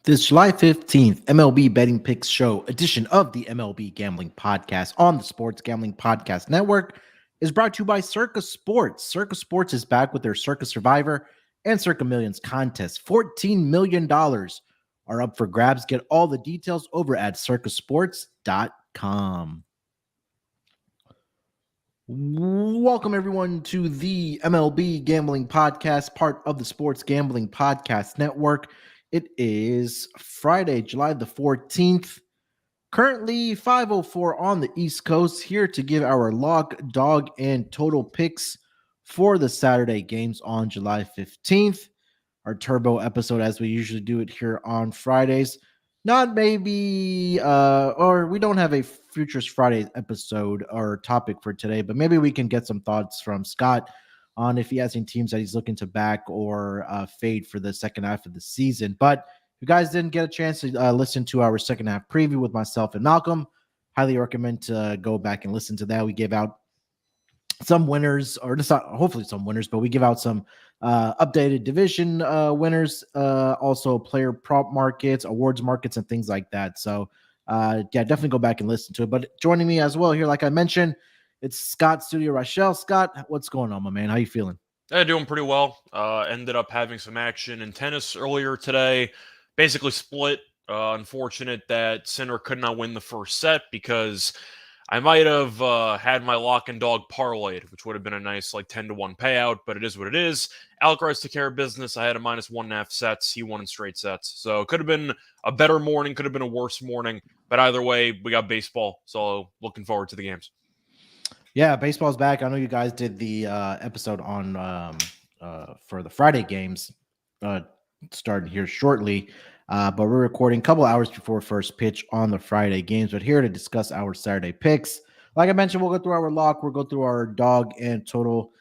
This July 15th MLB Betting Picks Show edition of the MLB Gambling Podcast on the Sports Gambling Podcast Network is brought to you by Circa Sports. Circa Sports is back with their Circa Survivor and Circa Millions contest. $14 million are up for grabs. Get all the details over at circasports.com. Welcome, everyone, to the MLB Gambling Podcast, part of the Sports Gambling Podcast Network. It is Friday, July the 14th, currently 5:04 on the East Coast, here to give our lock, dog, and total picks for the Saturday games on July 15th. Our turbo episode, as we usually do it here on Fridays. Not maybe, or we don't have a Futures Friday episode or topic for today, but maybe we can get some thoughts from Scott on if he has any teams that he's looking to back or fade for the second half of the season. But if you guys didn't get a chance to listen to our second half preview with myself and Malcolm, highly recommend to go back and listen to that. We gave out some winners, or just not hopefully some winners, but we give out some updated division winners, also player prop markets, awards markets, and things like that. So, yeah, definitely go back and listen to it. But joining me as well here, like I mentioned, it's Scott Studio Reichel. Scott, what's going on, my man? How you feeling? Doing pretty well. Ended up having some action in tennis earlier today. Basically split. Unfortunate that Sinner could not win the first set because I might have had my lock and dog parlayed, which would have been a nice 10-1 payout, but it is what it is. Alcaraz took care of business. I had a -1.5 sets. He won in straight sets. So it could have been a better morning, could have been a worse morning. But either way, we got baseball. So looking forward to the games. Yeah, baseball's back. I know you guys did the episode on for the Friday games, starting here shortly. But we're recording a couple hours before first pitch on the Friday games. But here to discuss our Saturday picks. Like I mentioned, we'll go through our lock, we'll go through our dog and total,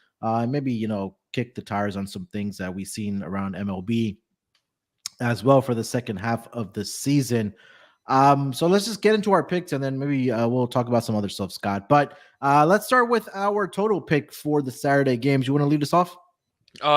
maybe kick the tires on some things that we've seen around MLB as well for the second half of the season. So let's just get into our picks, and then maybe we'll talk about some other stuff, Scott. But let's start with our total pick for the Saturday games. You want to lead us off?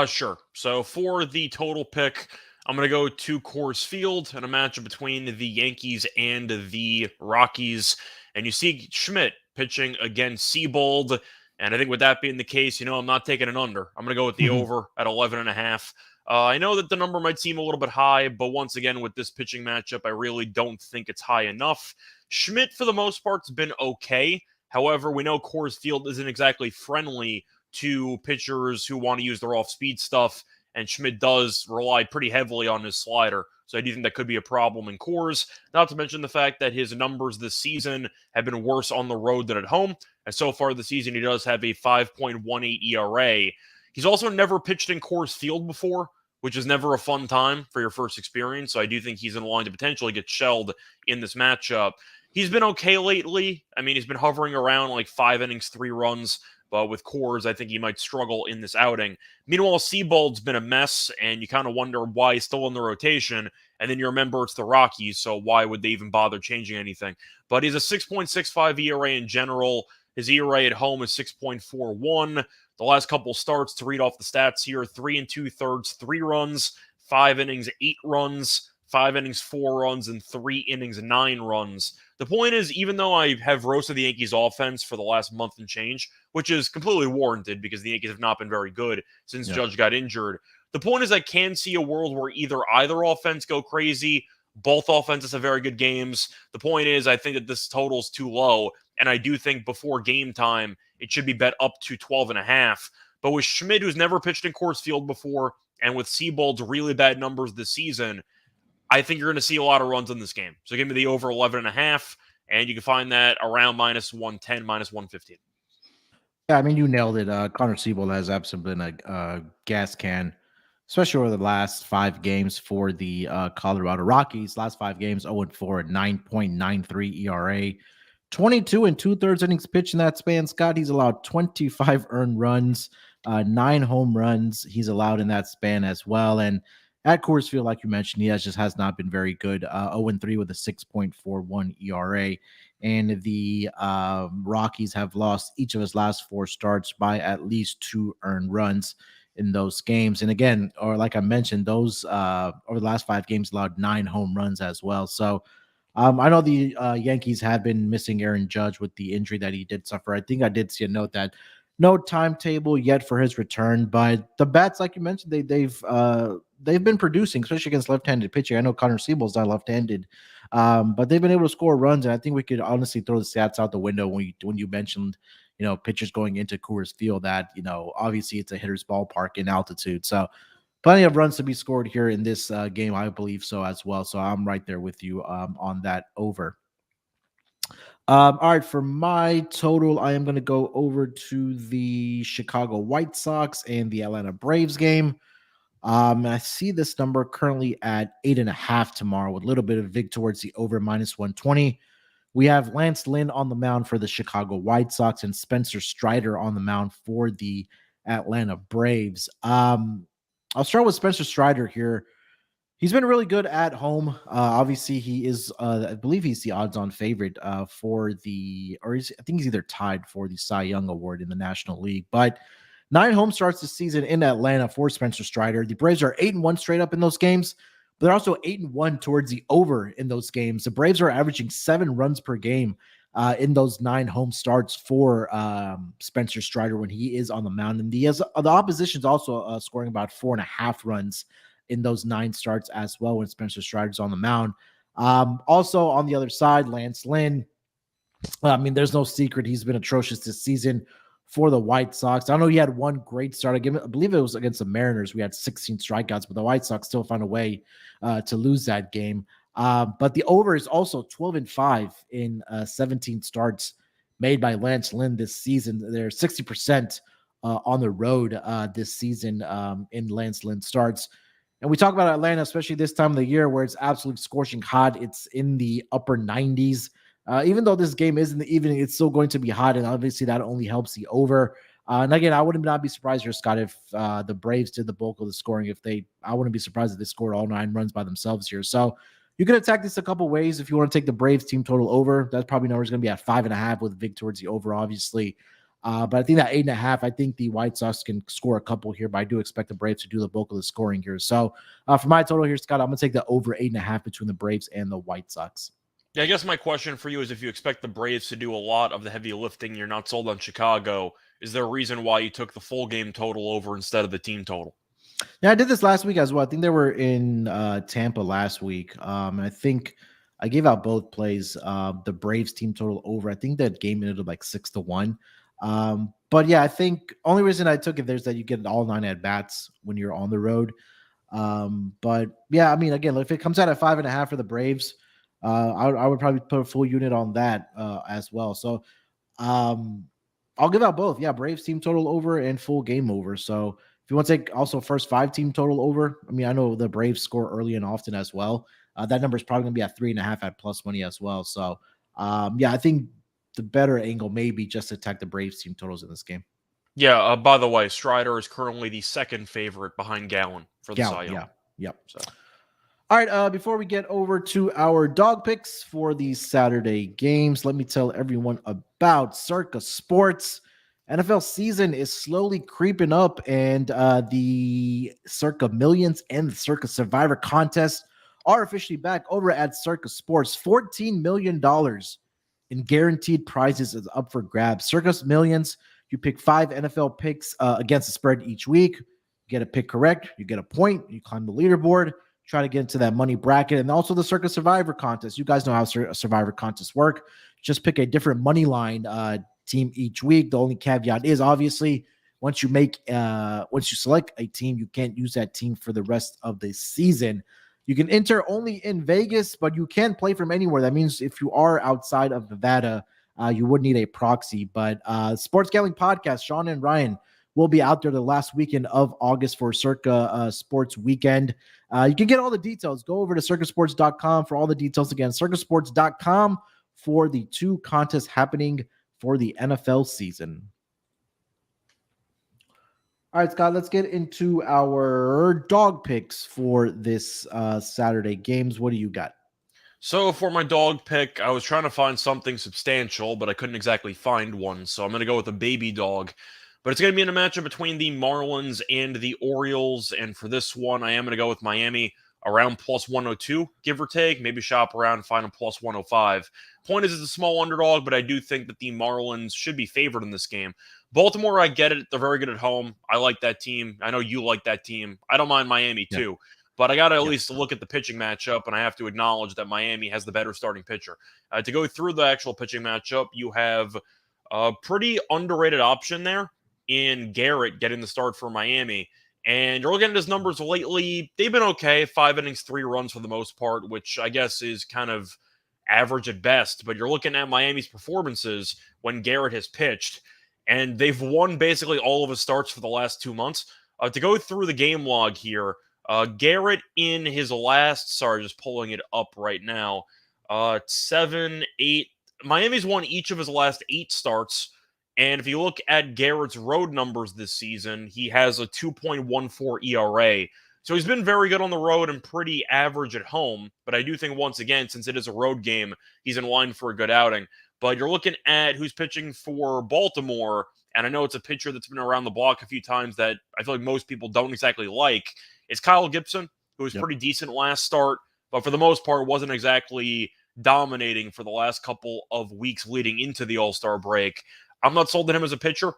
Sure. So for the total pick, I'm going to go to Coors Field and a matchup between the Yankees and the Rockies. And you see Schmidt pitching against Seabold. And I think with that being the case, I'm not taking an under. I'm going to go with the over at 11.5. I know that the number might seem a little bit high, but once again, with this pitching matchup, I really don't think it's high enough. Schmidt, for the most part, has been okay. However, we know Coors Field isn't exactly friendly to pitchers who want to use their off-speed stuff, and Schmidt does rely pretty heavily on his slider. So I do think that could be a problem in Coors, not to mention the fact that his numbers this season have been worse on the road than at home. And so far this season, he does have a 5.18 ERA. He's also never pitched in Coors Field before, which is never a fun time for your first experience. So I do think he's in line to potentially get shelled in this matchup. He's been okay lately. I mean, he's been hovering around 5 innings, 3 runs. But with Coors, I think he might struggle in this outing. Meanwhile, Seabold's been a mess, and you kind of wonder why he's still in the rotation. And then you remember it's the Rockies, so why would they even bother changing anything? But he's a 6.65 ERA in general. His ERA at home is 6.41. The last couple starts, to read off the stats here, 3 2/3, 3 runs, 5 innings, 8 runs, 5 innings, 4 runs, and 3 innings, 9 runs. The point is, even though I have roasted the Yankees offense for the last month and change, which is completely warranted because the Yankees have not been very good since Judge got injured, the point is I can see a world where either offense go crazy, both offenses have very good games. The point is I think that this total is too low, and I do think before game time, it should be bet up to 12.5. But with Schmidt, who's never pitched in Coors Field before, and with Seabold's really bad numbers this season, I think you're going to see a lot of runs in this game. So give me the over 11.5, and you can find that around -110, -115. Yeah, I mean, you nailed it. Connor Seabold has absolutely been a gas can, especially over the last 5 games for the Colorado Rockies. Last 5 games, 0-4 at 9.93 ERA. 22 2/3 innings pitched in that span. Scott, he's allowed 25 earned runs, 9 home runs he's allowed in that span as well. And at Coors Field, like you mentioned, he just has not been very good. 0-3 with a 6.41 ERA. And the Rockies have lost each of his last 4 starts by at least 2 earned runs. in those games. And again, or like I mentioned, those over the last 5 games allowed 9 home runs as well. So I know the Yankees have been missing Aaron Judge with the injury that he did suffer. I think I did see a note that no timetable yet for his return, but the bats, like you mentioned, they've been producing, especially against left-handed pitching. I know Connor Siebel's not left-handed, but they've been able to score runs, and I think we could honestly throw the stats out the window when you mentioned pitchers going into Coors Field. That obviously it's a hitter's ballpark in altitude, so plenty of runs to be scored here in this game, I believe so as well. So I'm right there with you on that over. All right, for my total, I am going to go over to the Chicago White Sox and the Atlanta Braves game. I see this number currently at 8.5 tomorrow, with a little bit of vig towards the over -120. We have Lance Lynn on the mound for the Chicago White Sox and Spencer Strider on the mound for the Atlanta Braves. I'll start with Spencer Strider here. He's been really good at home. Obviously, he is, I believe he's the odds-on favorite for I think he's either tied for the Cy Young Award in the National League. But 9 home starts this season in Atlanta for Spencer Strider. The Braves are 8-1 straight up in those games, but they're also 8-1 towards the over in those games. The Braves are averaging 7 runs per game in those 9 home starts for Spencer Strider when he is on the mound. And the opposition's also scoring about 4.5 runs in those 9 starts as well when Spencer Strider's on the mound. Also on the other side, Lance Lynn. I mean, there's no secret he's been atrocious this season for the White Sox. I know he had one great start. I believe it was against the Mariners. We had 16 strikeouts, but the White Sox still found a way to lose that game. But the over is also 12-5 in 17 starts made by Lance Lynn this season. They're 60% on the road this season in Lance Lynn starts. And we talk about Atlanta, especially this time of the year where it's absolutely scorching hot. It's in the upper 90s. Even though this game is in the evening, it's still going to be hot, and obviously that only helps the over. And again, I wouldn't not be surprised here, Scott, if the Braves did the bulk of the scoring. I wouldn't be surprised if they scored all 9 runs by themselves here. So you can attack this a couple ways. If you want to take the Braves team total over, that's probably number is going to be at 5.5 with vig towards the over, obviously. But I think that 8.5, I think the White Sox can score a couple here, but I do expect the Braves to do the bulk of the scoring here. So for my total here, Scott, I'm going to take the over 8.5 between the Braves and the White Sox. Yeah, I guess my question for you is if you expect the Braves to do a lot of the heavy lifting, you're not sold on Chicago, is there a reason why you took the full game total over instead of the team total? Yeah, I did this last week as well. I think they were in Tampa last week. I think I gave out both plays. The Braves team total over. I think that game ended up like 6-1. But yeah, I think only reason I took it there's that you get all 9 at bats when you're on the road. But yeah, I mean, again, if it comes out at 5.5 for the Braves, I would probably put a full unit on that as well. So I'll give out both. Yeah, Braves team total over and full game over. So if you want to take also first 5 team total over, I mean, I know the Braves score early and often as well. That number is probably going to be at 3.5 at plus money as well. So yeah, I think the better angle may be just to attack the Braves team totals in this game. Yeah, by the way, Strider is currently the second favorite behind Gallen for the Cy Young. Yeah, yep. So. All right, before we get over to our dog picks for these Saturday games, let me tell everyone about Circa Sports. NFL season is slowly creeping up, and the Circa Millions and the Circa Survivor contest are officially back over at Circa Sports. $14 million in guaranteed prizes is up for grabs. Circa Millions, you pick 5 NFL picks against the spread each week. You get a pick correct, you get a point, you climb the leaderboard, try to get into that money bracket. And also the Circa Survivor contest. You guys know how Survivor contests work. Just pick a different money line team each week. The only caveat is obviously once you select a team, you can't use that team for the rest of the season. You can enter only in Vegas, but you can play from anywhere. That means if you are outside of Nevada, you would need a proxy. But Sports Gambling Podcast, Sean and Ryan will be out there the last weekend of August for Circa Sports Weekend. You can get all the details. Go over to circasports.com for all the details. Again, circasports.com for the 2 contests happening for the NFL season. All right, Scott, let's get into our dog picks for this Saturday games. What do you got? So for my dog pick, I was trying to find something substantial, but I couldn't exactly find one. So I'm going to go with a baby dog But it's going to be in a matchup between the Marlins and the Orioles. And for this one, I am going to go with Miami around plus 102, give or take. Maybe shop around and find a plus 105. Point is, it's a small underdog, but I do think that the Marlins should be favored in this game. Baltimore, I get it. They're very good at home. I like that team. I know you like that team. I don't mind Miami too. But I got to at least look at the pitching matchup, and I have to acknowledge that Miami has the better starting pitcher. To go through the actual pitching matchup, you have a pretty underrated option there in Garrett getting the start for Miami. And you're looking at his numbers lately. They've been okay. 5 innings, 3 runs for the most part, which I guess is kind of average at best. But you're looking at Miami's performances when Garrett has pitched, and they've won basically all of his starts for the last 2 months. To go through the game log here, Garrett in his last, just pulling it up right now, 7, 8. Miami's won each of his last 8 starts. And if you look at Garrett's road numbers this season, he has a 2.14 ERA. So he's been very good on the road and pretty average at home. But I do think, once again, since it is a road game, he's in line for a good outing. But you're looking at who's pitching for Baltimore, and I know it's a pitcher that's been around the block a few times that I feel like most people don't exactly like. It's Kyle Gibson, who was pretty decent last start, but for the most part wasn't exactly dominating for the last couple of weeks leading into the All-Star break. I'm not sold on him as a pitcher.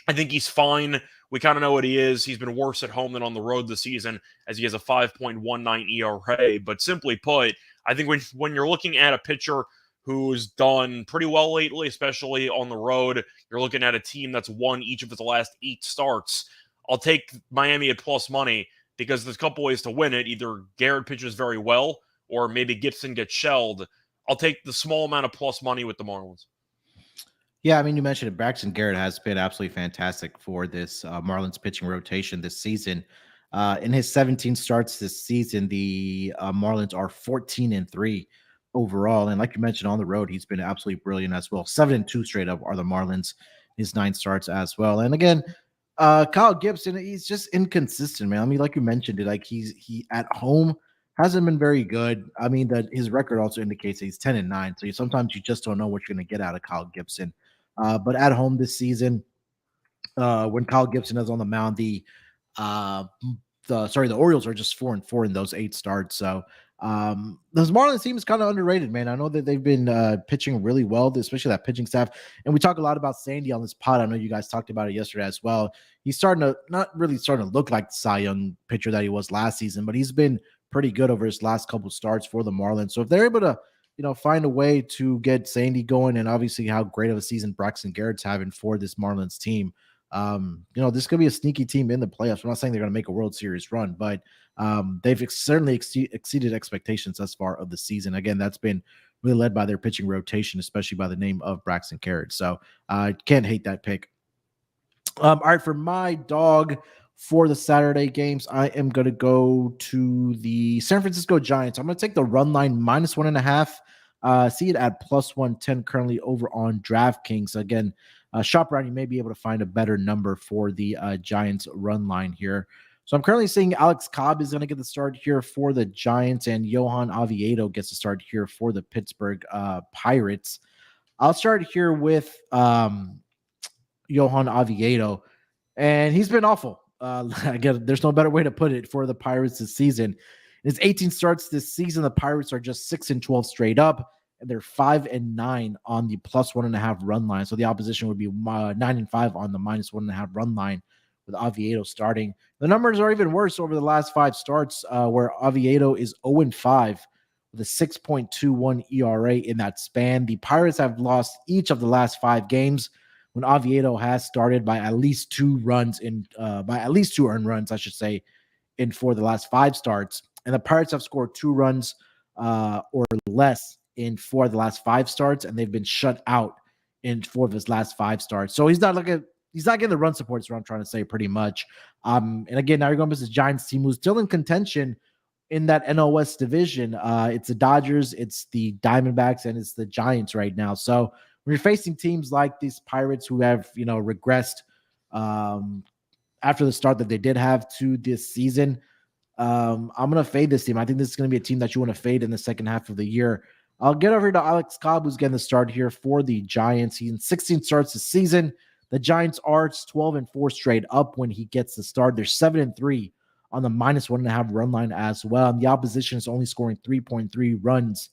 I think he's fine. We kind of know what he is. He's been worse at home than on the road this season, as he has a 5.19 ERA. But simply put, I think when you're looking at a pitcher who's done pretty well lately, especially on the road, you're looking at a team that's won each of its last 8 starts. I'll take Miami at plus money because there's a couple ways to win it. Either Garrett pitches very well, or maybe Gibson gets shelled. I'll take the small amount of plus money with the Marlins. Yeah, I mean, you mentioned it. Braxton Garrett has been absolutely fantastic for this Marlins pitching rotation this season. In his 17 starts this season, the Marlins are 14-3 overall. And like you mentioned, on the road, he's been absolutely brilliant as well. 7-2 straight up are the Marlins, his 9 starts as well. And again, Kyle Gibson, he's just inconsistent, man. I mean, like you mentioned it, like he at home hasn't been very good. I mean, that his record also indicates that he's 10-9. So sometimes you just don't know what you're going to get out of Kyle Gibson. But at home this season, when Kyle Gibson is on the mound, the Orioles are just 4-4 in those 8 starts. So this Marlins team is kind of underrated, man. I know that they've been pitching really well, especially that pitching staff. And we talk a lot about Sandy on this pod. I know you guys talked about it yesterday as well. He's not really starting to look like the Cy Young pitcher that he was last season, but he's been pretty good over his last couple starts for the Marlins. So if they're able to find a way to get Sandy going, and obviously how great of a season Braxton Garrett's having for this Marlins team, this could be a sneaky team in the playoffs. I'm not saying they're going to make a World Series run, but they've certainly exceeded expectations thus far of the season. Again, that's been really led by their pitching rotation, especially by the name of Braxton Garrett. So I can't hate that pick. All right, for my dog for the Saturday games, I am going to go to the San Francisco Giants. I'm going to take the run line -1.5. See it at plus 110 currently over on DraftKings. Again, shop around. You may be able to find a better number for the Giants run line here. So I'm currently seeing Alex Cobb is going to get the start here for the Giants, and Johan Oviedo gets the start here for the Pittsburgh Pirates. I'll start here with Johan Oviedo, and he's been awful. Again, there's no better way to put it for the Pirates this season. In his 18 starts this season, the Pirates are just 6-12 straight up, and they're 5-9 on the plus 1.5 run line. So the opposition would be 9-5 on the -1.5 run line with Oviedo starting. The numbers are even worse over the last 5 starts, where Oviedo is 0-5 with a 6.21 ERA in that span. The Pirates have lost each of the last 5 games when Oviedo has started by at least 2 earned runs, I should say, in for the last 5 starts. And the Pirates have scored 2 runs or less in 4 of the last 5 starts, and they've been shut out in 4 of his last 5 starts. So he's not getting the run support, is what I'm trying to say, pretty much. And again, now you're going to this Giants team who's still in contention in that NOS division. It's the Dodgers, it's the Diamondbacks, and it's the Giants right now. So when you're facing teams like these Pirates who have, regressed after the start that they did have to this season, I'm going to fade this team. I think this is going to be a team that you want to fade in the second half of the year. I'll get over to Alex Cobb, who's getting the start here for the Giants. He's in 16 starts this season. The Giants are 12-4 straight up when he gets the start. They're 7-3 on the -1.5 run line as well. And the opposition is only scoring 3.3 runs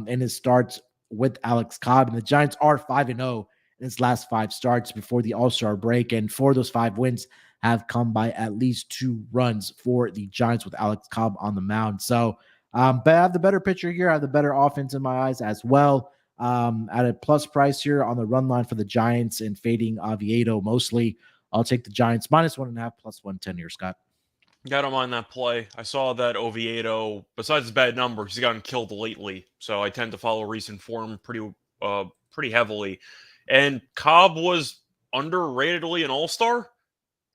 in his starts with Alex Cobb. And the Giants are 5-0 in his last 5 starts before the All-Star break. And 4 of those 5 wins have come by at least 2 runs for the Giants with Alex Cobb on the mound. So, but I have the better pitcher here. I have the better offense in my eyes as well. At a plus price here on the run line for the Giants and fading Oviedo mostly. I'll take the Giants -1.5 plus 110 here, Scott. Got him on that play. I saw that Oviedo, besides his bad numbers, he's gotten killed lately. So I tend to follow recent form pretty heavily. And Cobb was underratedly an all-star.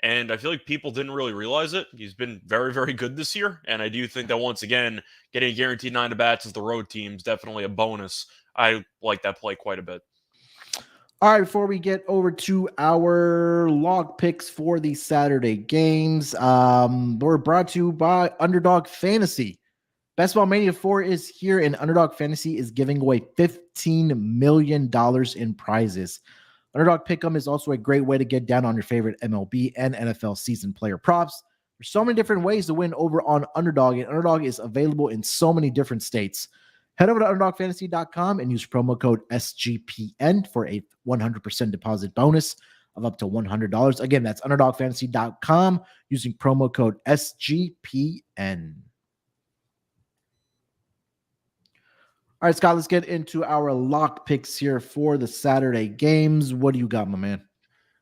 And I feel like people didn't really realize it. He's been very, very good this year. And I do think that once again, getting a guaranteed 9 at-bats as the road team is definitely a bonus. I like that play quite a bit. All right, before we get over to our log picks for the Saturday games, we're brought to you by Underdog Fantasy. Best Ball Mania 4 is here, and Underdog Fantasy is giving away $15 million in prizes. Underdog Pick'em is also a great way to get down on your favorite MLB and NFL season player props. There's so many different ways to win over on Underdog, and Underdog is available in so many different states. Head over to UnderdogFantasy.com and use promo code SGPN for a 100% deposit bonus of up to $100. Again, that's UnderdogFantasy.com using promo code SGPN. All right, Scott, let's get into our lock picks here for the Saturday games. What do you got, my man?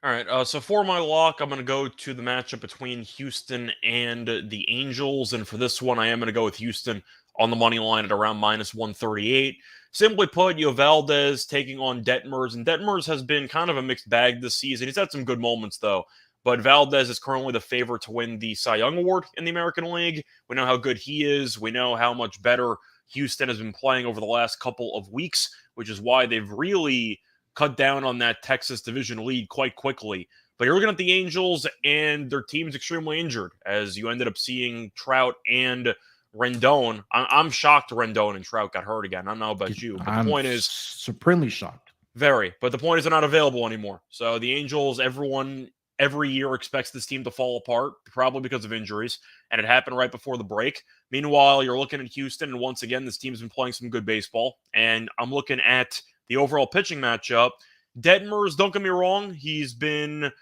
All right, so for my lock, I'm going to go to the matchup between Houston and the Angels. And for this one, I am going to go with Houston on the money line at around -138. Simply put, you have Valdez taking on Detmers, and Detmers has been kind of a mixed bag this season. He's had some good moments, though. But Valdez is currently the favorite to win the Cy Young Award in the American League. We know how good he is. We know how much better Houston has been playing over the last couple of weeks, which is why they've really cut down on that Texas division lead quite quickly. But you're looking at the Angels, and their team's extremely injured, as you ended up seeing Trout and Rendon. I'm shocked Rendon and Trout got hurt again. I don't know about you, but the point is... supremely shocked. Very. But the point is they're not available anymore. So the Angels, everyone every year expects this team to fall apart, probably because of injuries, and it happened right before the break. Meanwhile, you're looking at Houston, and once again, this team's been playing some good baseball, and I'm looking at the overall pitching matchup. Detmers, don't get me wrong, he's been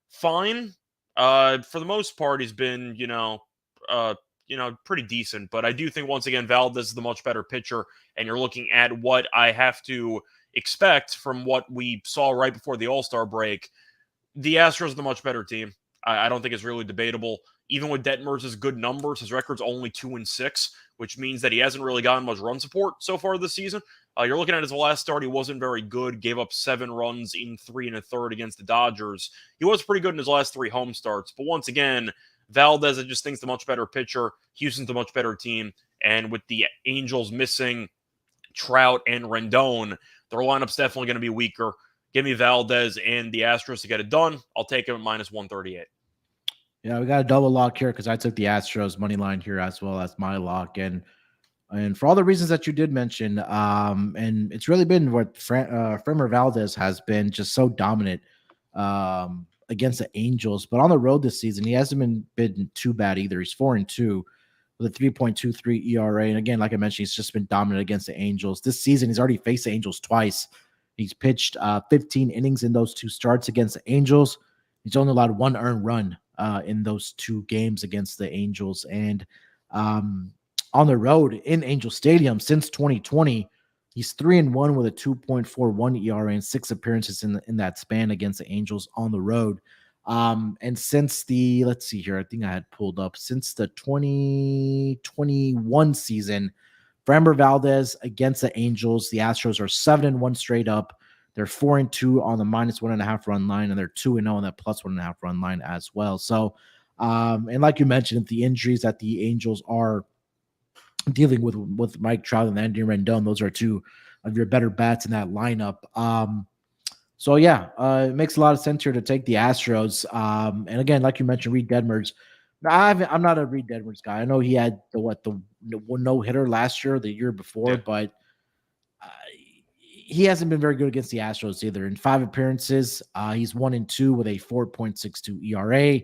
fine. For the most part, he's been, pretty decent. But I do think, once again, Valdez is the much better pitcher, and you're looking at what I have to expect from what we saw right before the All-Star break. The Astros are the much better team. I don't think it's really debatable. Even with Detmers' good numbers, his record's only 2-6, which means that he hasn't really gotten much run support so far this season. You're looking at his last start, he wasn't very good, gave up 7 runs in 3 1/3 against the Dodgers. He was pretty good in his last 3 home starts, but once again, Valdez, I just think, is the much better pitcher. Houston's the much better team, and with the Angels missing Trout and Rendon, their lineup's definitely going to be weaker. Give me Valdez and the Astros to get it done. I'll take him at -138. Yeah, we got a double lock here because I took the Astros money line here as well as my lock. And for all the reasons that you did mention, and it's really been what Framber Valdez has been just so dominant against the Angels. But on the road this season, he hasn't been too bad either. He's 4-2 with a 3.23 ERA. And again, like I mentioned, he's just been dominant against the Angels. This season, he's already faced the Angels twice. He's pitched 15 innings in those 2 starts against the Angels. He's only allowed 1 earned run in those 2 games against the Angels. And on the road in Angel Stadium since 2020, he's 3-1 with a 2.41 ERA and 6 appearances in that span against the Angels on the road. And since let's see here, I think I had pulled up since the 2021 season, Framber Valdez against the Angels, the Astros are 7-1 straight up. They're 4-2 on the -1.5 run line, and they're 2-0 on that +1.5 run line as well. So, and like you mentioned, the injuries that the Angels are dealing with Mike Trout and Andy Rendon, those are 2 of your better bats in that lineup. So yeah, it makes a lot of sense here to take the Astros. And again, like you mentioned, Reed Detmers. I'm not a Reed Detmers guy. I know he had the no hitter last year, the year before, but he hasn't been very good against the Astros either. In 5 appearances, he's 1-2 with a 4.62 ERA.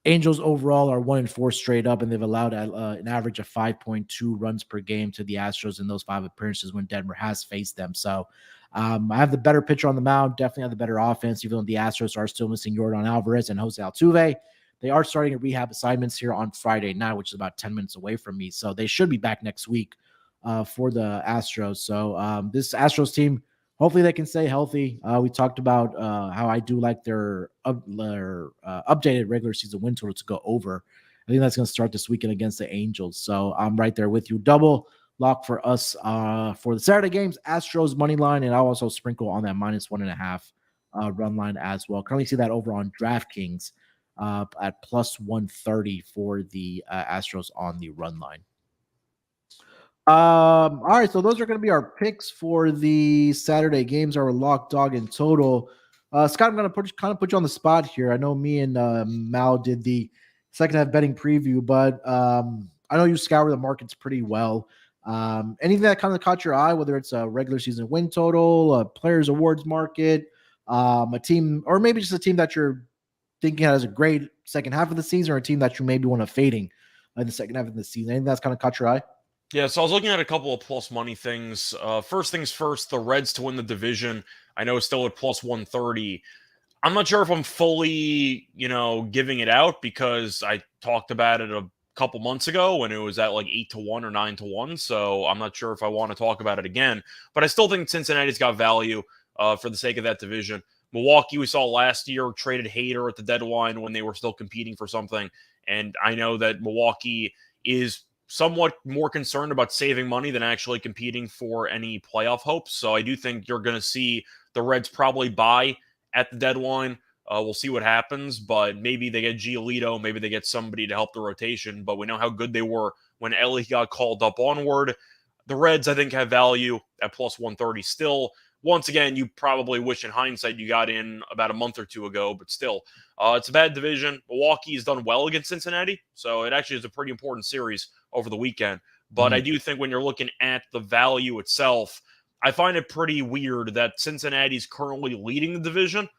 Angels overall are 1-4 straight up, and they've allowed an average of 5.2 runs per game to the Astros in those 5 appearances when Denver has faced them. So I have the better pitcher on the mound, definitely have the better offense, even though the Astros are still missing Yordan Alvarez and Jose Altuve. They are starting at rehab assignments here on Friday night, which is about 10 minutes away from me. So they should be back next week for the Astros. So this Astros team, hopefully they can stay healthy. We talked about how I do like their updated regular season win total to go over. I think that's going to start this weekend against the Angels. So I'm right there with you. Double lock for us for the Saturday games, Astros money line, and I'll also sprinkle on that -1.5 run line as well. Currently see that over on DraftKings at +130 for the Astros on the run line. All right, so those are going to be our picks for the Saturday games, our lock, dog, and total. Scott, I'm going to put you on the spot here. I know me and Mal did the second half betting preview, but I know you scour the markets pretty well. Anything that kind of caught your eye, whether it's a regular season win total, a players awards market, a team, or maybe just a team that you're thinking has a great second half of the season, or a team that you maybe want to fading in the second half of the season? Anything that's kind of caught your eye? Yeah, so I was looking at a couple of plus money things. First things first, the Reds to win the division. I know it's still at +130. I'm not sure if I'm fully, giving it out because I talked about it a couple months ago when it was at like 8-1 or 9-1. So I'm not sure if I want to talk about it again. But I still think Cincinnati's got value for the sake of that division. Milwaukee, we saw last year, traded Hader at the deadline when they were still competing for something. And I know that Milwaukee is somewhat more concerned about saving money than actually competing for any playoff hopes. So I do think you're going to see the Reds probably buy at the deadline. We'll see what happens, but maybe they get Giolito, maybe they get somebody to help the rotation, but we know how good they were when Ellie got called up onward. The Reds, I think, have value at +130 still. Once again, you probably wish in hindsight you got in about a month or two ago, but still, it's a bad division. Milwaukee has done well against Cincinnati, so it actually is a pretty important series over the weekend. But I do think when you're looking at the value itself, I find it pretty weird that Cincinnati's currently leading the division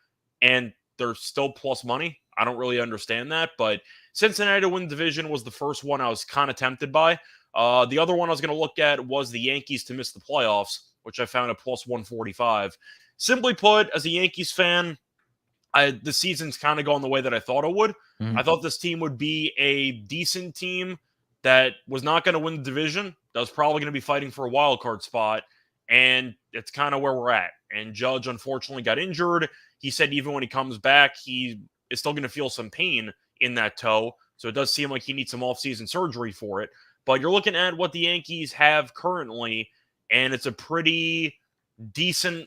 and they're still plus money. I don't really understand that, but Cincinnati to win the division was the first one I was kind of tempted by. The other one I was going to look at was the Yankees to miss the playoffs, which I found at +145. Simply put, as a Yankees fan, the season's kind of gone the way that I thought it would. I thought this team would be a decent team that was not going to win the division, that was probably going to be fighting for a wild card spot, and it's kind of where we're at. And Judge, unfortunately, got injured. He said even when he comes back, he is still going to feel some pain in that toe, so it does seem like he needs some offseason surgery for it. But you're looking at what the Yankees have currently, and it's a pretty decent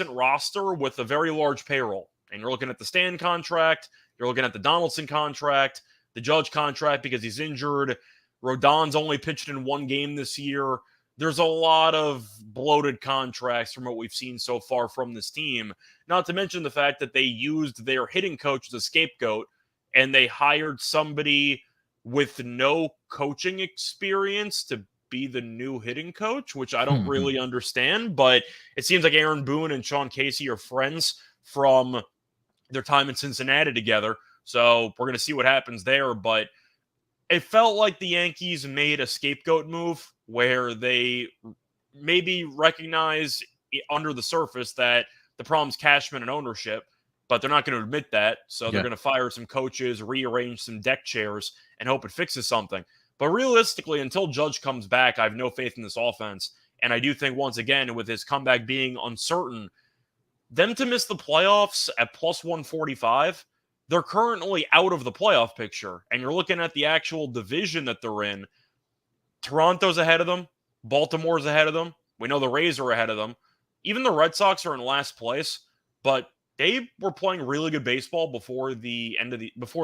roster with a very large payroll. And you're looking at the Stan contract, you're looking at the Donaldson contract, the Judge contract because he's injured. Rodon's only pitched in one game this year. There's a lot of bloated contracts from what we've seen so far from this team. Not to mention the fact that they used their hitting coach as a scapegoat and they hired somebody with no coaching experience to be the new hitting coach, which I don't really understand. But it seems like Aaron Boone and Sean Casey are friends from their time in Cincinnati together. So we're going to see what happens there. But it felt like the Yankees made a scapegoat move where they maybe recognize under the surface that the problem's Cashman and ownership, but they're not going to admit that. So they're going to fire some coaches, rearrange some deck chairs, and hope it fixes something. But realistically, until Judge comes back, I have no faith in this offense. And I do think, once again, with his comeback being uncertain, them to miss the playoffs at +145, they're currently out of the playoff picture. And you're looking at the actual division that they're in. Toronto's ahead of them. Baltimore's ahead of them. We know the Rays are ahead of them. Even the Red Sox are in last place, but they were playing really good baseball before the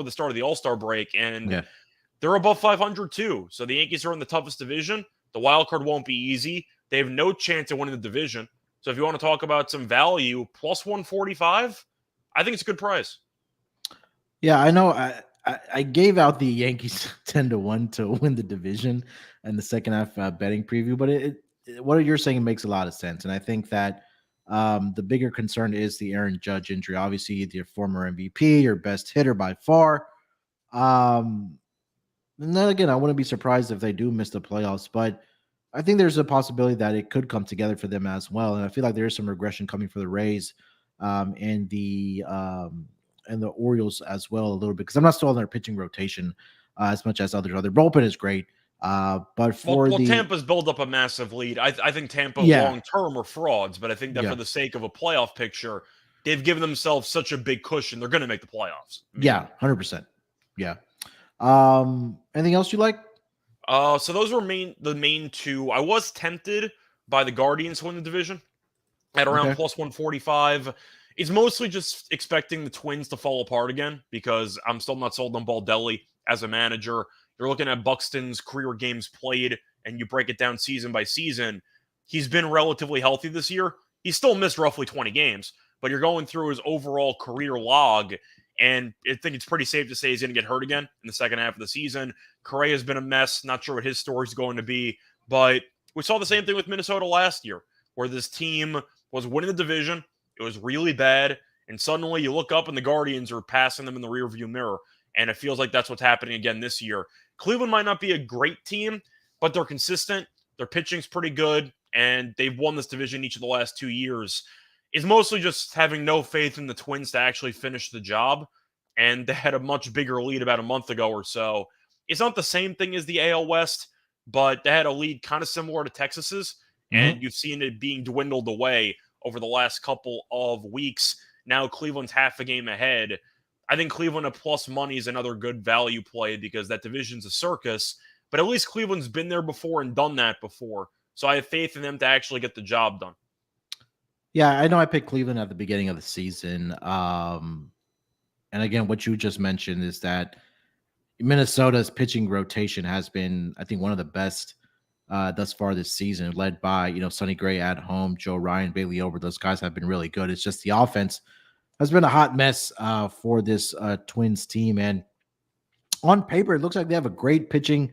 start of the All-Star break, and they're above 500 too. So the Yankees are in the toughest division. The wild card won't be easy. They have no chance of winning the division. So if you want to talk about some value, +145, I think it's a good price. Yeah, I know. I gave out the Yankees 10-1 to win the division and the second half betting preview, but what you're saying makes a lot of sense. And I think that the bigger concern is the Aaron Judge injury. Obviously, your former MVP, your best hitter by far. And then again, I wouldn't be surprised if they do miss the playoffs, but I think there's a possibility that it could come together for them as well. And I feel like there is some regression coming for the Rays and the Orioles as well a little bit, because I'm not still on their pitching rotation as much as others are. Their bullpen is great. But for Tampa's built up a massive lead. I think Tampa yeah, long term are frauds, but I think that yeah, for the sake of a playoff picture, they've given themselves such a big cushion. They're going to make the playoffs. yeah, 100%. Yeah. Anything else you like? So those were the main two. I was tempted by the Guardians to win the division at around Okay. plus 145. It's mostly just expecting the Twins to fall apart again because I'm still not sold on Baldelli as a manager. You're looking at Buxton's career games played, and you break it down season by season. He's been relatively healthy this year. He's still missed roughly 20 games, but you're going through his overall career log, and I think it's pretty safe to say he's going to get hurt again in the second half of the season. Correa's been a mess. Not sure what his story is going to be, but we saw the same thing with Minnesota last year, where this team was winning the division. It was really bad, and suddenly you look up and the Guardians are passing them in the rearview mirror, and it feels like that's what's happening again this year. Cleveland might not be a great team, but they're consistent. Their pitching's pretty good, and they've won this division each of the last 2 years. It's mostly just having no faith in the Twins to actually finish the job, and they had a much bigger lead about a month ago or so. It's not the same thing as the AL West, but they had a lead kind of similar to Texas's, and you've seen it being dwindled away over the last couple of weeks. Now Cleveland's half a game ahead. I think Cleveland at plus money is another good value play because that division's a circus, but at least Cleveland's been there before and done that before. So I have faith in them to actually get the job done. Yeah, I know I picked Cleveland at the beginning of the season. And again, what you just mentioned is that Minnesota's pitching rotation has been, I think, one of the best thus far this season, led by, Sonny Gray at home, Joe Ryan, Bailey Over. Those guys have been really good. It's just the offense has been a hot mess for this Twins team. And on paper, it looks like they have a great great hitting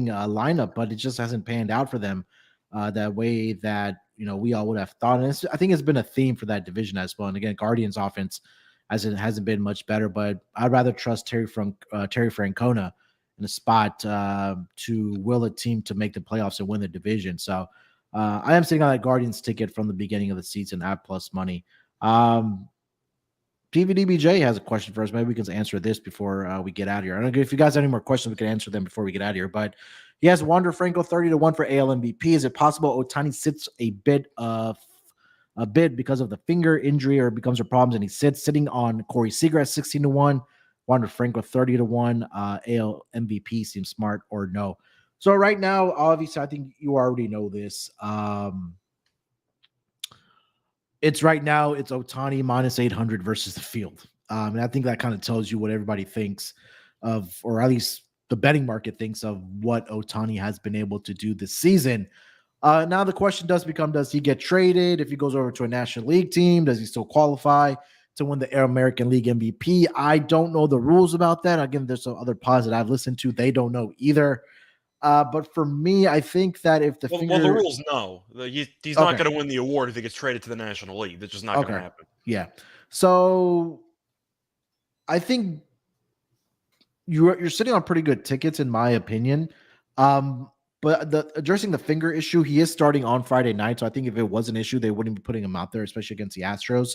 lineup, but it just hasn't panned out for them that way that, we all would have thought. And I think it's been a theme for that division as well. And again, Guardians offense hasn't been much better, but I'd rather trust Terry Francona in a spot to will a team to make the playoffs and win the division. So I am sitting on that Guardians ticket from the beginning of the season at plus money. DVDBJ has a question for us. Maybe we can answer this before we get out of here. I don't know if you guys have any more questions, we can answer them before we get out of here. But he has Wander Franco 30-1 for AL MVP. Is it possible Ohtani sits a bit because of the finger injury or becomes a problem and he sitting on Corey Seager at 16-1? Wander Franco 30-1. AL MVP seems smart or no? So right now, obviously, I think you already know this. It's Ohtani minus 800 versus the field. And I think that kind of tells you what everybody thinks of, or at least the betting market thinks of what Ohtani has been able to do this season. Now the question does become, does he get traded? If he goes over to a National League team, does he still qualify to win the American League MVP? I don't know the rules about that. Again, there's some other pods that I've listened to. They don't know either. But for me, I think that if the the rules no. He's not going to win the award if he gets traded to the National League. That's just not going to happen. Yeah. So I think you're sitting on pretty good tickets, in my opinion. But addressing the finger issue, he is starting on Friday night. So I think if it was an issue, they wouldn't be putting him out there, especially against the Astros.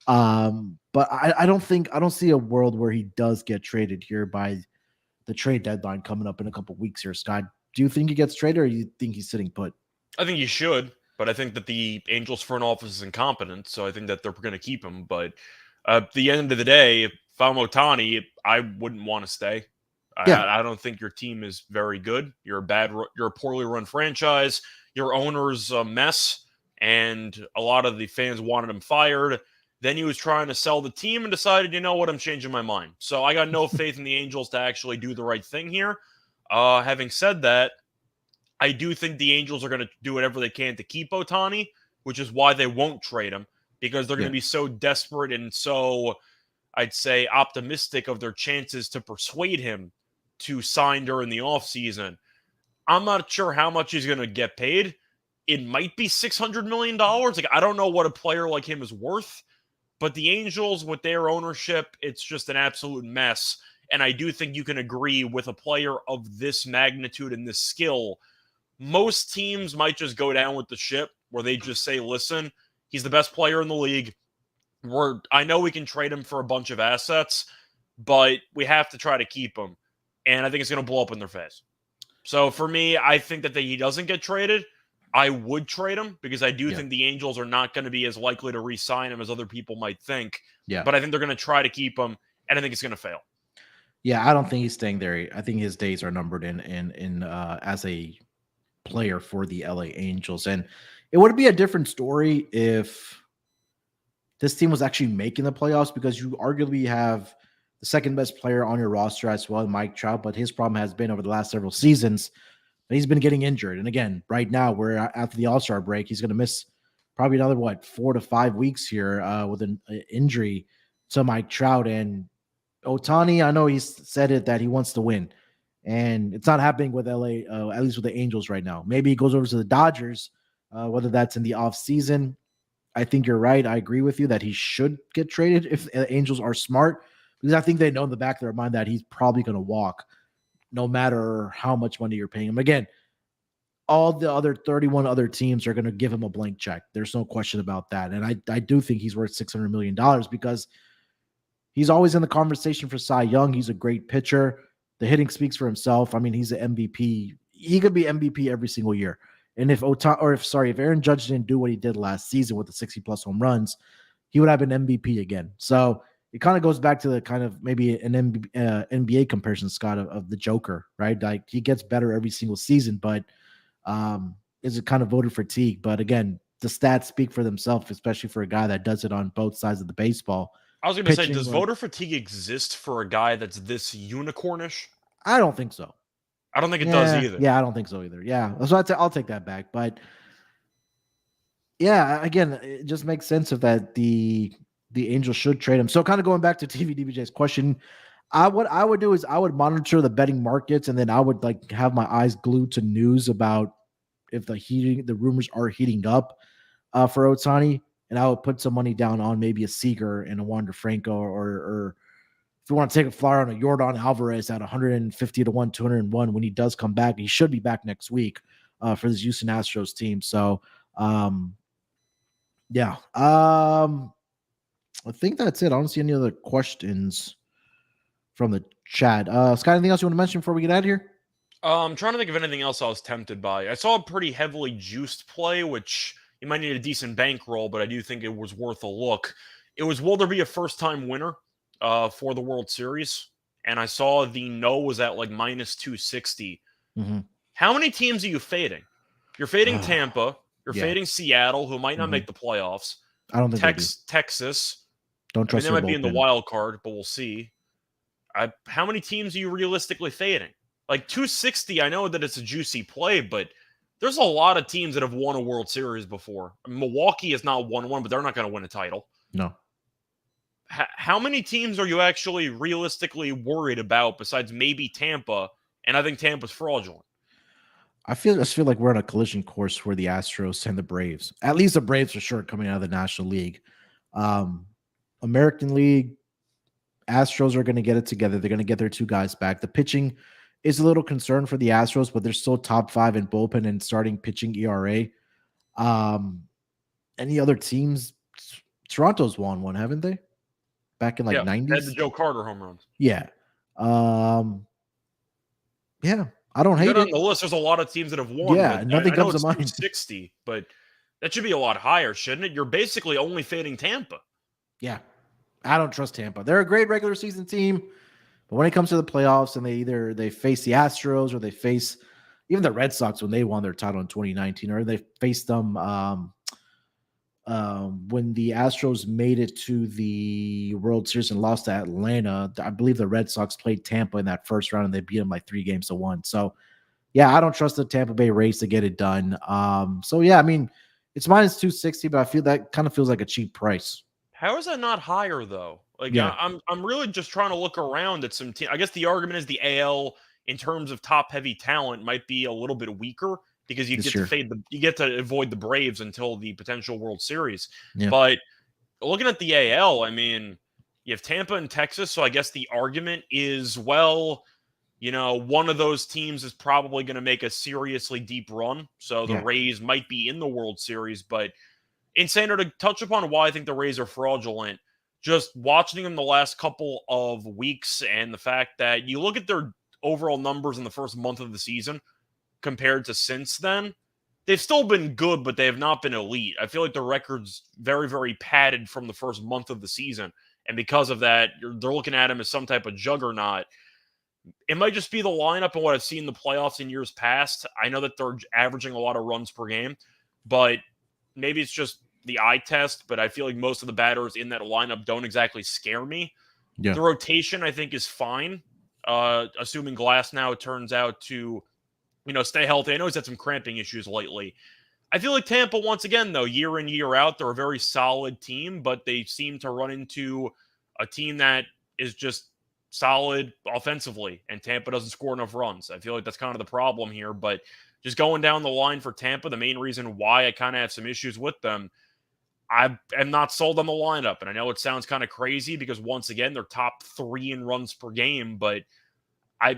But I don't see a world where he does get traded here by the trade deadline coming up in a couple weeks here. Scott, do you think he gets traded, or do you think he's sitting put? I think he should, but I think that the Angels front office is incompetent, so I think that they're going to keep him. But at the end of the day, if I'm Ohtani, I wouldn't want to stay. I don't think your team is very good. You're a poorly run franchise. Your owner's a mess, and a lot of the fans wanted him fired. Then he was trying to sell the team and decided, you know what, I'm changing my mind. So I got no faith in the Angels to actually do the right thing here. Having said that, I do think the Angels are going to do whatever they can to keep Ohtani, which is why they won't trade him, because they're going to be so desperate and so, I'd say, optimistic of their chances to persuade him to sign during the offseason. I'm not sure how much he's going to get paid. It might be $600 million. Like, I don't know what a player like him is worth, but the Angels, with their ownership, it's just an absolute mess. And I do think you can agree with a player of this magnitude and this skill, most teams might just go down with the ship where they just say, listen, he's the best player in the league. I know we can trade him for a bunch of assets, but we have to try to keep him. And I think it's going to blow up in their face. So for me, I think that he doesn't get traded. I would trade him because I do think the Angels are not going to be as likely to re-sign him as other people might think. Yeah. But I think they're going to try to keep him, and I think it's going to fail. Yeah, I don't think he's staying there. I think his days are numbered in as a player for the LA Angels. And it would be a different story if this team was actually making the playoffs, because you arguably have the second best player on your roster as well, Mike Trout. But his problem has been over the last several seasons that he's been getting injured. And again, right now, we're after the All-Star break, he's going to miss probably another, 4 to 5 weeks here with an injury to Mike Trout. And Ohtani, I know he's said it that he wants to win. And it's not happening with LA, at least with the Angels right now. Maybe he goes over to the Dodgers, whether that's in the offseason. I think you're right. I agree with you that he should get traded if the Angels are smart, because I think they know in the back of their mind that he's probably going to walk no matter how much money you're paying him. Again, all the other 31 other teams are going to give him a blank check. There's no question about that. And I do think he's worth $600 million because he's always in the conversation for Cy Young. He's a great pitcher. The hitting speaks for himself. I mean, he's an MVP. He could be MVP every single year. And if Aaron Judge didn't do what he did last season with the 60-plus home runs, he would have an MVP again. So it kind of goes back to the kind of maybe an NBA comparison, Scott, of the Joker, right? Like, he gets better every single season, but is it kind of voter fatigue? But again, the stats speak for themselves, especially for a guy that does it on both sides of the baseball. I was going to say, does voter fatigue exist for a guy that's this unicornish? I don't think so. I don't think it does either. Yeah, I don't think so either. Yeah, so I'll take that back. But yeah, again, it just makes sense of that the Angels should trade him. So kind of going back to TVDBJ's question, what I would do is I would monitor the betting markets, and then I would like have my eyes glued to news about if the rumors are heating up for Ohtani, and I would put some money down on maybe a Seager and a Wander Franco, or if you want to take a flyer on a Yordan Alvarez at 150 to 1, 201 when he does come back. He should be back next week for this Houston Astros team. So, yeah. I think that's it. I don't see any other questions from the chat. Scott, anything else you want to mention before we get out of here? I'm trying to think of anything else I was tempted by. I saw a pretty heavily juiced play, which you might need a decent bankroll, but I do think it was worth a look. It was, will there be a first-time winner for the World Series? And I saw the no was at like minus 260. Mm-hmm. How many teams are you fading? You're fading Tampa. You're fading Seattle, who might not make the playoffs. I don't think Texas. Don't trust they might be in the wild card, but we'll see. How many teams are you realistically fading? Like 260, I know that it's a juicy play, but there's a lot of teams that have won a World Series before. Milwaukee has not won one, but they're not going to win a title. No. How many teams are you actually realistically worried about besides maybe Tampa? And I think Tampa's fraudulent. I just feel like we're on a collision course for the Astros and the Braves. At least the Braves for sure coming out of the National League. American League, Astros are going to get it together. They're going to get their two guys back. The pitching is a little concern for the Astros, but they're still top 5 in bullpen and starting pitching ERA. Any other teams? Toronto's won one, haven't they? Back in 90s? Had the Joe Carter home runs. Yeah. Yeah. I don't hate it. On the list, there's a lot of teams that have won. Yeah, nothing comes to mind. 60, but that should be a lot higher, shouldn't it? You're basically only fading Tampa. Yeah. I don't trust Tampa. They're a great regular season team, but when it comes to the playoffs and they face the Astros or they face even the Red Sox when they won their title in 2019, or they faced them when the Astros made it to the World Series and lost to Atlanta. I believe the Red Sox played Tampa in that first round and they beat them like 3-1. So, yeah, I don't trust the Tampa Bay Rays to get it done. So, yeah, I mean, it's minus 260, but I feel that kind of feels like a cheap price. How is that not higher, though? Like, yeah. I'm really just trying to look around at some teams. I guess the argument is the AL in terms of top-heavy talent, might be a little bit weaker because you get to avoid the Braves until the potential World Series. Yeah. But looking at the AL, I mean, you have Tampa and Texas, so I guess the argument is, well, one of those teams is probably going to make a seriously deep run, so the Rays might be in the World Series. But Insano, to touch upon why I think the Rays are fraudulent, just watching them the last couple of weeks and the fact that you look at their overall numbers in the first month of the season compared to since then, they've still been good, but they have not been elite. I feel like the record's very, very padded from the first month of the season. And because of that, they're looking at him as some type of juggernaut. It might just be the lineup and what I've seen in the playoffs in years past. I know that they're averaging a lot of runs per game, but maybe it's just the eye test. But I feel like most of the batters in that lineup don't exactly scare me. Yeah. The rotation, I think, is fine, assuming Glass now turns out to stay healthy. I know he's had some cramping issues lately. I feel like Tampa, once again, though, year in, year out, they're a very solid team, but they seem to run into a team that is just solid offensively, and Tampa doesn't score enough runs. I feel like that's kind of the problem here, but just going down the line for Tampa, the main reason why I kind of have some issues with them, I am not sold on the lineup, and I know it sounds kind of crazy because, once again, they're top 3 in runs per game, but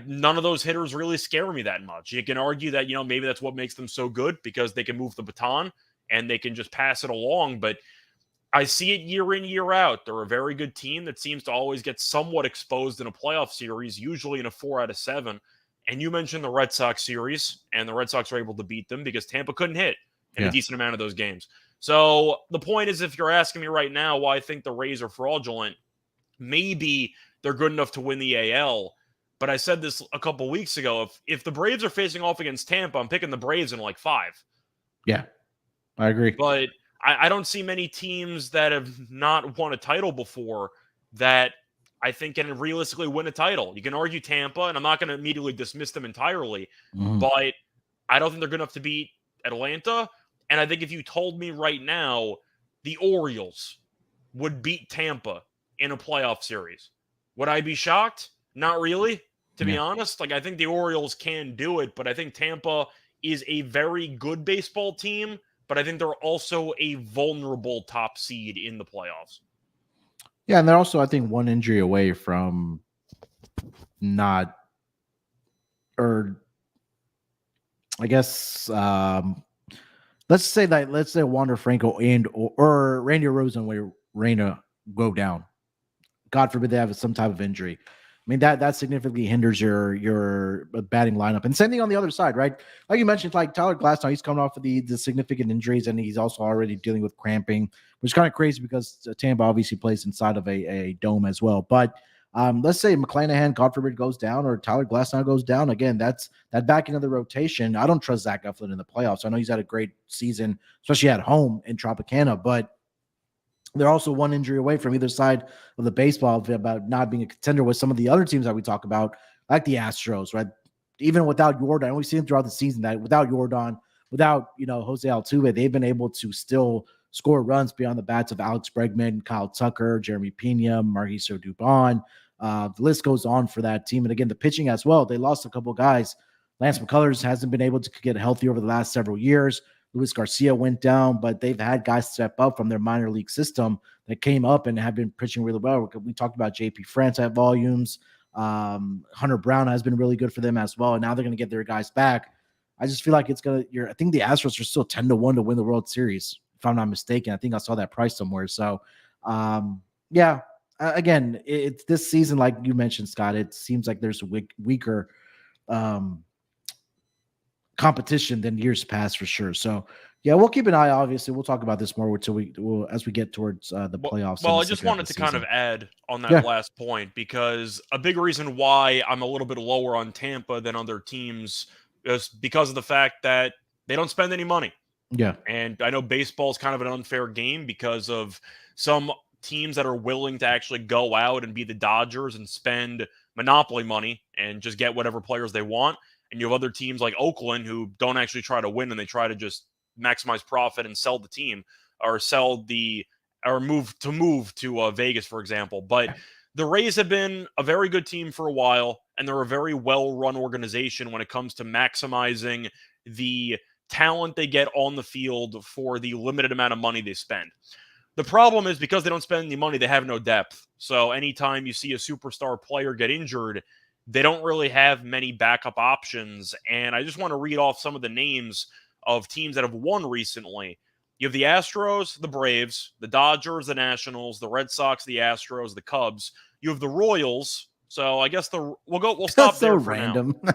none of those hitters really scare me that much. You can argue that, maybe that's what makes them so good because they can move the baton and they can just pass it along. But I see it year in, year out. They're a very good team that seems to always get somewhat exposed in a playoff series, usually in a 4 out of 7. And you mentioned the Red Sox series, and the Red Sox were able to beat them because Tampa couldn't hit in a decent amount of those games. So the point is, if you're asking me right now why I think the Rays are fraudulent, maybe they're good enough to win the AL. But I said this a couple weeks ago. If the Braves are facing off against Tampa, I'm picking the Braves in like 5. Yeah, I agree. But I don't see many teams that have not won a title before that I think can realistically win a title. You can argue Tampa, and I'm not going to immediately dismiss them entirely, but I don't think they're good enough to beat Atlanta. And I think if you told me right now the Orioles would beat Tampa in a playoff series, would I be shocked? Not really. To be honest, I think the Orioles can do it, but I think Tampa is a very good baseball team, but I think they're also a vulnerable top seed in the playoffs. Yeah, and they're also, I think, one injury away from not, or I guess, let's say Wander Franco and or Randy Arozarena go down. God forbid they have some type of injury. I mean, that significantly hinders your batting lineup. And same thing on the other side, right? Like you mentioned, like Tyler Glasnow, he's coming off of the significant injuries, and he's also already dealing with cramping, which is kind of crazy because Tampa obviously plays inside of a dome as well. But let's say McClanahan, God forbid, goes down, or Tyler Glasnow goes down. Again, that's that back end of the rotation. I don't trust Zach Eflin in the playoffs. I know he's had a great season, especially at home in Tropicana, but they're also one injury away from either side of the baseball about not being a contender with some of the other teams that we talk about, like the Astros, right? Even without Yordan, and we've seen throughout the season that without Yordan, without Jose Altuve, they've been able to still score runs beyond the bats of Alex Bregman, Kyle Tucker, Jeremy Pena, Mauricio Dubon. The list goes on for that team. And again, the pitching as well. They lost a couple guys. Lance McCullers hasn't been able to get healthy over the last several years. Luis Garcia went down, but they've had guys step up from their minor league system that came up and have been pitching really well. We talked about JP France at volumes. Hunter Brown has been really good for them as well. And now they're going to get their guys back. I just feel like it's going to, I think the Astros are still 10-1 to win the World Series, if I'm not mistaken. I think I saw that price somewhere. So, again, it's this season, like you mentioned, Scott, it seems like there's a weaker competition than years past for sure. So yeah, we'll keep an eye. Obviously, we'll talk about this more as we get towards the playoffs. Well, I just wanted to kind of add on that last point, because a big reason why I'm a little bit lower on Tampa than other teams is because of the fact that they don't spend any money. Yeah. And I know baseball is kind of an unfair game because of some teams that are willing to actually go out and be the Dodgers and spend monopoly money and just get whatever players they want. And you have other teams like Oakland who don't actually try to win, and they try to just maximize profit and sell the team or move to Vegas, for example. But The Rays have been a very good team for a while, and they're a very well-run organization when it comes to maximizing the talent they get on the field for the limited amount of money they spend. The problem is because they don't spend any money, they have no depth. So anytime you see a superstar player get injured, they don't really have many backup options. And I just want to read off some of the names of teams that have won recently. You have the Astros, the Braves, the Dodgers, the Nationals, the Red Sox, the Astros, the Cubs. You have the Royals. So I guess we'll stop That's there so for random. now.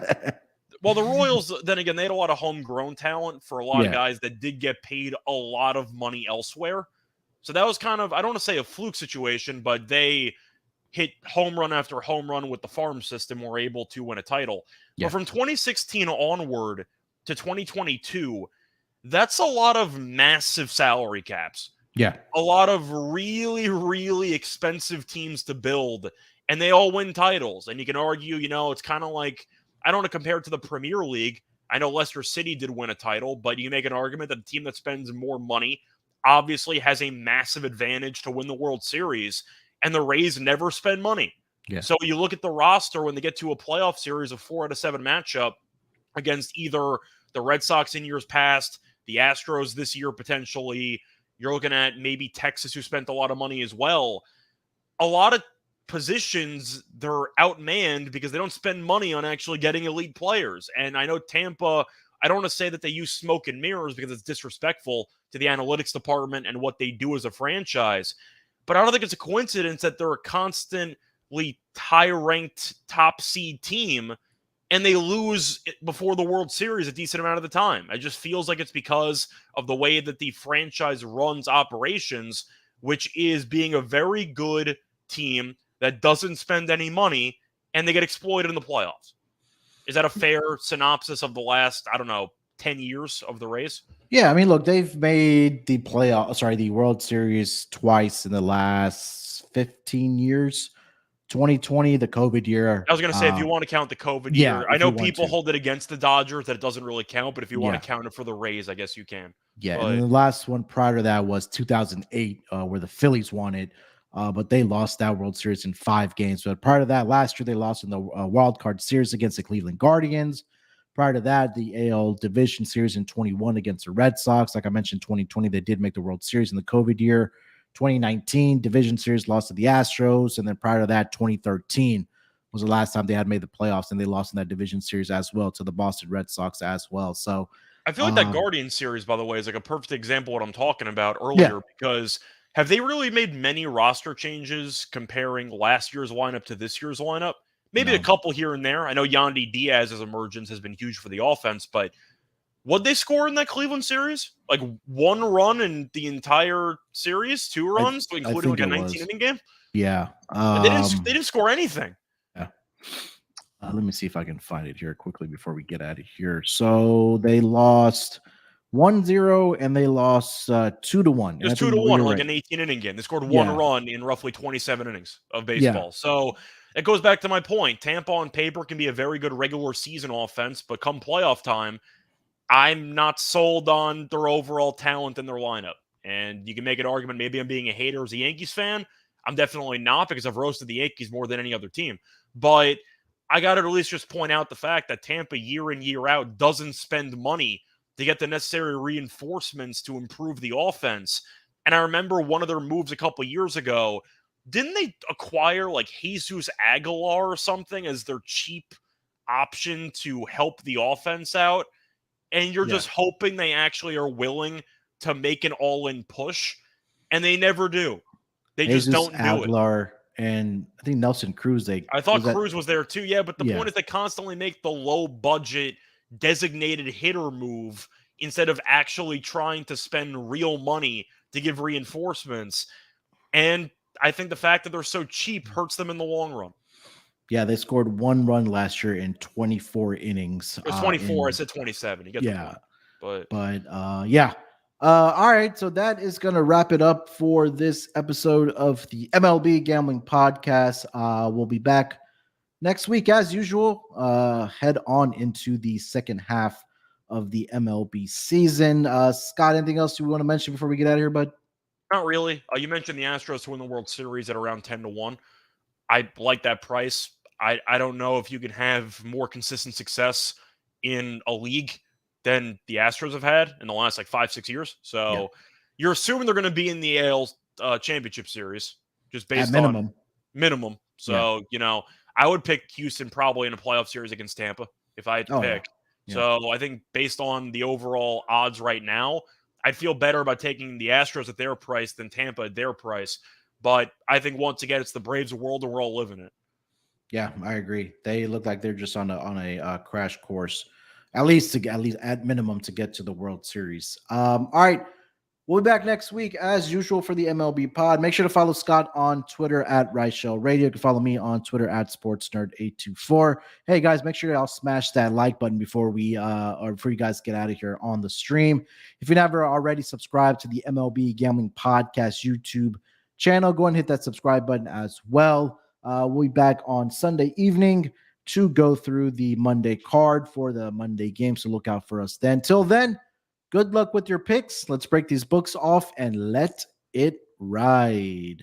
Well, the Royals, then again, they had a lot of homegrown talent for a lot of Yeah. guys that did get paid a lot of money elsewhere. So that was kind of, I don't want to say a fluke situation, but they hit home run after home run with the farm system, were able to win a title. Yeah. But from 2016 onward to 2022, that's a lot of massive salary caps. Yeah. A lot of really, really expensive teams to build, and they all win titles. And you can argue, it's kind of like, I don't want to compare it to the Premier League. I know Leicester City did win a title, but you can make an argument that the team that spends more money obviously has a massive advantage to win the World Series, and the Rays never spend money. Yeah. So you look at the roster when they get to a playoff series of 4 out of 7 matchup against either the Red Sox in years past, the Astros this year potentially, you're looking at maybe Texas, who spent a lot of money as well. A lot of positions, they're outmanned because they don't spend money on actually getting elite players. And I know Tampa, I don't want to say that they use smoke and mirrors because it's disrespectful to the analytics department and what they do as a franchise. But I don't think it's a coincidence that they're a constantly high-ranked top seed team and they lose before the World Series a decent amount of the time. It just feels like it's because of the way that the franchise runs operations, which is being a very good team that doesn't spend any money, and they get exploited in the playoffs. Is that a fair synopsis of the last, 10 years of the Rays? Yeah, I mean, look, they've made the World Series twice in the last 15 years. 2020, the COVID year. I was going to say, if you want to count the COVID yeah, year, I know people hold it against the Dodgers that it doesn't really count, but if you want to count it for the Rays, I guess you can. Yeah, and then the last one prior to that was 2008, where the Phillies won it, but they lost that World Series in 5 games. But prior to that, last year they lost in the wild card series against the Cleveland Guardians. Prior to that, the AL Division Series in 21 against the Red Sox. Like I mentioned, 2020 they did make the World Series in the COVID year. 2019 Division Series lost to the Astros, and then prior to that, 2013 was the last time they had made the playoffs, and they lost in that Division Series as well to the Boston Red Sox as well. So I feel like that Guardian series, by the way, is like a perfect example of what I'm talking about earlier, because have they really made many roster changes comparing last year's lineup to this year's lineup? Maybe a couple here and there. I know Yandy Diaz's emergence has been huge for the offense, but what'd they score in that Cleveland series? Like 1 run in the entire series, 2 runs, including like a 19-inning game? Yeah. They didn't score anything. Yeah. Let me see if I can find it here quickly before we get out of here. So they lost 1-0 and they lost 2-1. It was 2-1, like an 18-inning game. They scored 1 run in roughly 27 innings of baseball. Yeah. So it goes back to my point. Tampa on paper can be a very good regular season offense, but come playoff time, I'm not sold on their overall talent in their lineup. And you can make an argument, maybe I'm being a hater as a Yankees fan. I'm definitely not, because I've roasted the Yankees more than any other team. But I got to at least just point out the fact that Tampa year in, year out doesn't spend money to get the necessary reinforcements to improve the offense. And I remember one of their moves a couple of years ago, didn't they acquire like Jesus Aguilar or something as their cheap option to help the offense out? And you're just hoping they actually are willing to make an all-in push, and they never do. They just don't do Aguilar and I think Nelson Cruz. I thought Cruz was there too, yeah, but the point is they constantly make the low-budget designated hitter move instead of actually trying to spend real money to give reinforcements. And I think the fact that they're so cheap hurts them in the long run. Yeah, they scored 1 run last year in 24 innings. It was 24. I said 27. You get the point. But yeah. All right, so that is going to wrap it up for this episode of the MLB Gambling Podcast. We'll be back next week as usual. Head on into the second half of the MLB season. Scott, anything else you want to mention before we get out of here, bud? Not really. You mentioned the Astros to win the World Series at around 10-1. I like that price. I don't know if you can have more consistent success in a league than the Astros have had in the last like 5-6 years. So you're assuming they're going to be in the AL championship series just based on minimum. So, I would pick Houston probably in a playoff series against Tampa if I had to pick. So I think based on the overall odds right now, I'd feel better about taking the Astros at their price than Tampa at their price. But I think once again, it's the Braves' world and we're all living it. Yeah, I agree. They look like they're just on a crash course, at least at minimum to get to the World Series. All right, we'll be back next week as usual for the MLB Pod. Make sure to follow Scott on Twitter at Reichel Radio. You can follow me on Twitter at SportsNerd824. Hey guys, make sure y'all smash that like button before you guys get out of here on the stream. If you never already subscribed to the MLB Gambling Podcast YouTube channel, go and hit that subscribe button as well. We'll be back on Sunday evening to go through the Monday card for the Monday game. So look out for us then. Till then, good luck with your picks. Let's break these books off and let it ride.